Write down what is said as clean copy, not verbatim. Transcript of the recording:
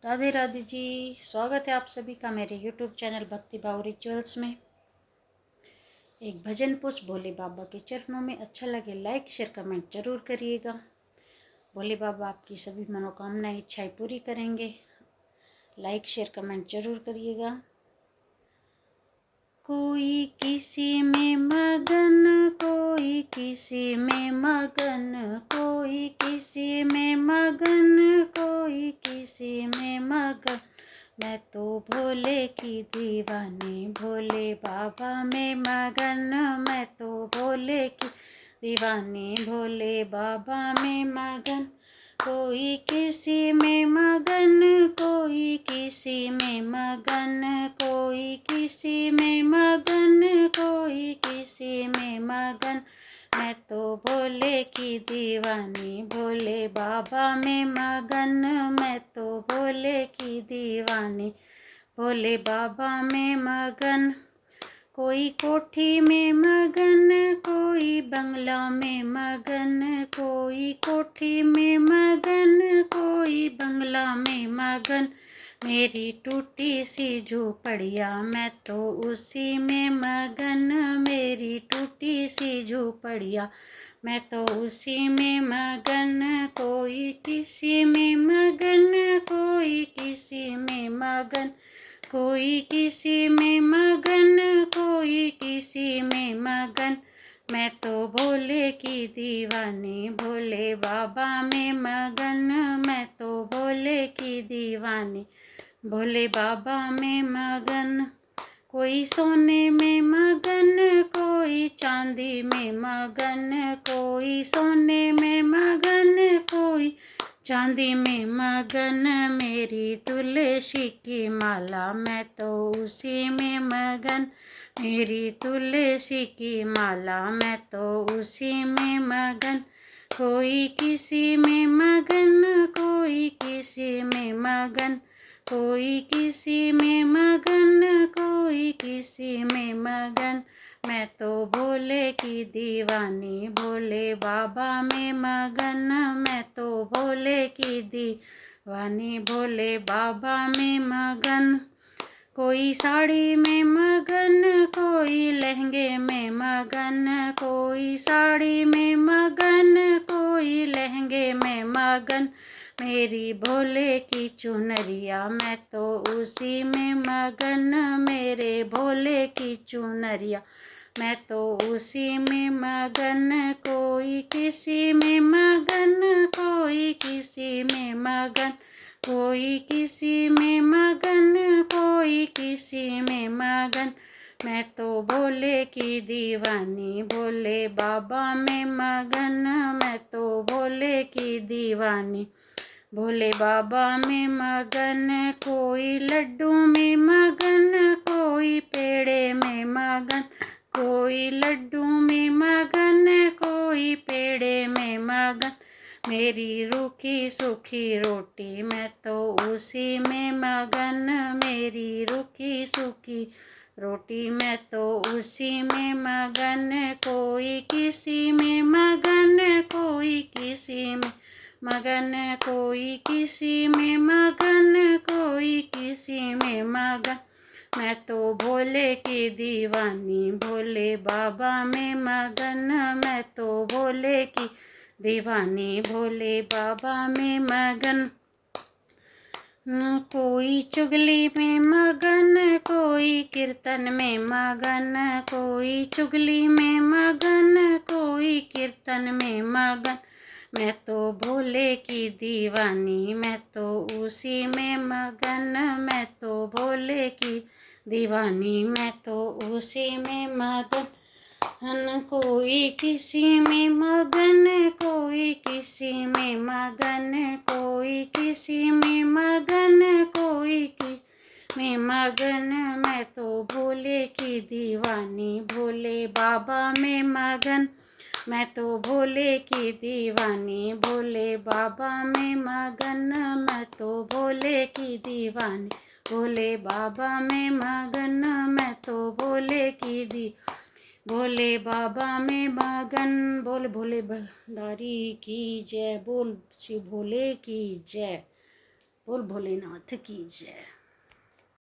राधे राधे जी। स्वागत है आप सभी का मेरे यूट्यूब चैनल भक्ति भाव रिचुअल्स में। एक भजन पुष्प भोले बाबा के चरणों में। अच्छा लगे लाइक शेयर कमेंट जरूर करिएगा। भोले बाबा आपकी सभी मनोकामनाएं इच्छाएं पूरी करेंगे। लाइक शेयर कमेंट जरूर करिएगा। कोई किसी में मगन, कोई किसी में मगन, कोई किसी में मगन, कोई किसी में मगन। मैं तो भोले की दीवानी, भोले बाबा में मगन। मैं तो भोले की दीवानी, भोले बाबा में मगन। कोई किसी में मगन, कोई किसी में मगन, कोई किसी में मगन, कोई किसी में मगन। मैं तो भोले की दीवानी, भोले बाबा में मगन। मैं तो भोले की दीवानी, भोले बाबा में मगन। कोई कोठी में मगन, कोई बंगला में मगन, कोई कोठी में मगन, कोई बंगला में मगन। मेरी टूटी सी झोपड़िया, मैं तो उसी में मगन। मेरी टूटी सी झोपड़िया, मैं तो उसी में मगन। कोई किसी में मगन, कोई किसी में मगन, कोई किसी में मगन, कोई किसी में मगन। मैं तो भोले की दीवानी, भोले बाबा में मगन। मैं तो भोले की दीवानी, भोले बाबा में मगन। कोई सोने में मगन, कोई चांदी में मगन, कोई सोने में मगन, कोई चांदी में मगन। मेरी तुलसी की माला, मैं तो उसी में मगन। मेरी तुलसी की माला, मैं तो उसी में मगन। कोई किसी में मगन, कोई किसी में मगन, कोई किसी में मगन, कोई किसी में मगन। मैं तो भोले की दीवानी, भोले बाबा में मगन। मैं तो भोले की दीवानी, भोले बाबा में मगन। कोई साड़ी में मगन, कोई लहंगे में मगन, कोई साड़ी में मगन, कोई लहंगे में मगन। मेरी भोले की चुनरिया, मैं तो उसी में मगन। मेरे भोले की चुनरिया, मैं तो उसी में मगन। कोई किसी में मगन, कोई किसी में मगन, कोई किसी में मगन, कोई किसी में मगन। मैं तो भोले की दीवानी, भोले बाबा में मगन। मैं तो भोले की दीवानी, भोले बाबा में मगन। कोई लड्डू में मगन, कोई पेड़े में मगन, कोई लड्डू में मगन, कोई पेड़े में मगन। मेरी रूखी सूखी रोटी, मैं तो उसी में मगन। मेरी रूखी सूखी रोटी, मैं तो उसी में मगन। कोई किसी में मगन, कोई किसी में मगन, कोई किसी में मगन, कोई किसी में मगन। मैं तो भोले की दीवानी, भोले बाबा में मगन। मैं तो भोले की दीवानी, भोले बाबा में मगन। कोई चुगली में मगन, कोई कीर्तन में मगन, कोई चुगली में मगन, कोई कीर्तन में मगन। मैं तो भोले की दीवानी, मैं तो उसी में मगन। मैं तो भोले की दीवानी, मैं तो उसी में मगन। कोई किसी में मगन, कोई किसी में मगन, कोई किसी में मगन, कोई की में मगन। मैं तो भोले की दीवानी, भोले बाबा में मगन। मैं तो भोले की दीवानी, भोले बाबा में मगन। मैं तो भोले की दीवानी, भोले बाबा में मगन। मैं तो भोले की भोले बाबा में मगन। बोल भोले भंडारी की जय, बोल शिव भोले की जय। बोल भोलेनाथ की जय।